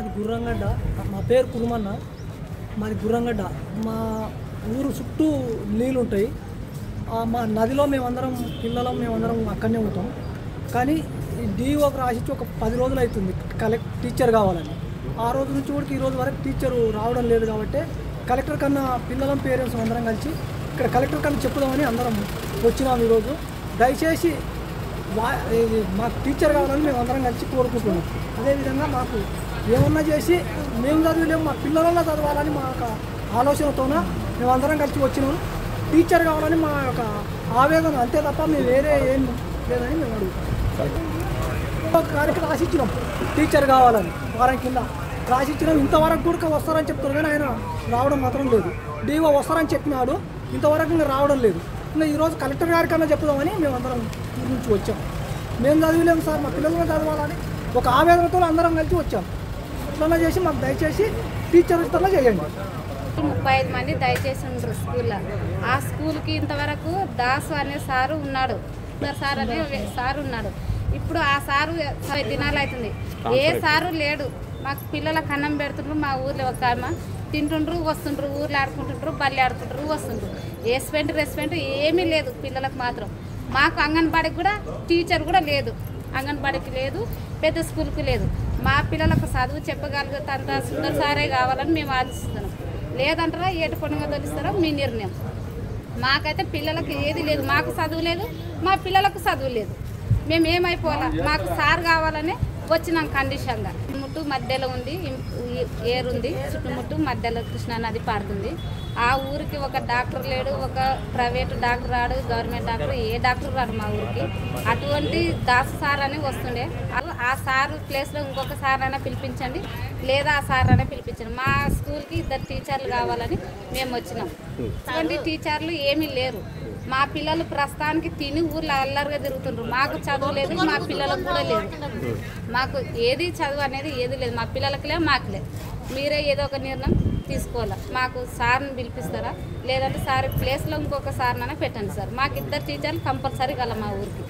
మాది గుర్రంగడ్డ. మా పేరు కురుమన్న. మాది గుర్రంగడ్డ. మా ఊరు చుట్టూ నీళ్ళు ఉంటాయి. మా నదిలో మేమందరం మేమందరం అక్కడనే ఉంటాం. కానీ డిఓకి రాసిచ్చి ఒక 10 రోజులు అవుతుంది టీచర్ కావాలని. ఆ రోజు నుంచి కూడా ఈ రోజు వరకు టీచరు రావడం లేదు. కాబట్టి కలెక్టర్ కన్నా పేరెంట్స్ అందరం కలిసి ఇక్కడ కలెక్టర్ కన్నా చెప్పుదామని అందరం వచ్చినాం ఈరోజు. దయచేసి మాకు టీచర్ కావాలని మేము అందరం కలిసి కోరుకుంటున్నాం. అదేవిధంగా మాకు ఏమన్నా చేసి మేము చదివలేము, మా పిల్లలన్నా చదవాలని మా యొక్క ఆలోచనతోన మేమందరం కలిసి వచ్చినాం. టీచర్ కావాలని మా యొక్క ఆవేదన, అంతే తప్ప మేము వేరే ఏం లేదని మేము అడుగుతాం. గారికి రాసిచ్చినాం టీచర్ కావాలని, వారం కింద రాసిచ్చినాం. ఇంతవరకు కూడా వస్తారని చెప్తారు కానీ ఆయన రావడం మాత్రం లేదు. డిఓ వస్తారని చెప్పినాడు, ఇంతవరకు ఇంకా రావడం లేదు. ఇంకా ఈరోజు కలెక్టర్ గారి కన్నా చెప్దామని మేమందరం ఊరి నుంచి వచ్చాం. మేము చదివలేము సార్, మా పిల్లలు చదవాలని ఒక ఆవేదనతో అందరం కలిసి వచ్చాం. ఇట్లా చేసి మాకు దయచేసి టీచర్ ఇట్లా చేయండి. 35 మంది దయచేసి ఉండరు స్కూల్లో. ఆ స్కూల్కి ఇంతవరకు దాసు అనే సారు ఉన్నాడు, సార్ అనే సారు ఉన్నాడు. ఇప్పుడు ఆ సారు 10 దినాలు అవుతుంది, ఏ సారు లేడు. మాకు పిల్లలకు అన్నం పెడుతుండ్రు. మా ఊర్లో ఒక ఆమె తింటుండ్రు, వస్తుండ్రు, ఊర్లో ఆడుకుంటుండ్రు, బల్లి ఆడుకుంటారు, వస్తుండ్రు. రెస్పెంట్ ఏమీ లేదు పిల్లలకు మాత్రం. మాకు అంగన్వాడికి కూడా టీచర్ కూడా లేదు, అంగన్వాడికి లేదు, పెద్ద స్కూల్కి లేదు. మా పిల్లలకు చదువు చెప్పగలుగుతంత సుందర సారే కావాలని మేము ఆలోచిస్తున్నాం. లేదంటారా ఏటు పొండుగా తొలిస్తారో మీ నిర్ణయం. మాకైతే పిల్లలకు ఏది లేదు, మాకు చదువు లేదు, మా పిల్లలకు చదువు లేదు. మేము ఏమైపోవాలా, మాకు సార్ కావాలని వచ్చినాం కండిషన్గా. చుట్టుముట్టు మధ్యలో ఉంది, ఏరుంది, చుట్టుముట్టు మధ్యలో కృష్ణానది పారుతుంది. ఆ ఊరికి ఒక డాక్టర్ లేడు, ఒక ప్రైవేటు డాక్టర్ రాడు, గవర్నమెంట్ డాక్టర్ ఏ డాక్టర్ రాడు మా ఊరికి. అటువంటి దాసు సార్ అని వస్తుండే. ఆ సార్ ప్లేస్లో ఇంకొక సార్ అయినా పిలిపించండి, లేదా ఆ సార్ అయినా పిలిపించండి. మా స్కూల్కి 2 టీచర్లు కావాలని మేము వచ్చినాం. అటువంటి టీచర్లు ఏమీ లేరు. మా పిల్లలు ప్రస్తుతానికి తిని ఊర్లో అల్లరిగా తిరుగుతుండ్రు. మాకు చదువు లేదు, మా పిల్లలకు కూడా లేదు. మాకు ఏది చదువు అనేది ఏది లేదు, మా పిల్లలకి లేదు, మాకు లేదు. మీరే ఏదో ఒక నిర్ణయం తీసుకోవాలా. మాకు సార్ని పిలిపిస్తారా, లేదంటే సార్ ప్లేస్లో ఇంకొక సార్నైనా పెట్టండి సార్. మాకు 2 టీచర్లు కంపల్సరీ కల మా ఊరికి.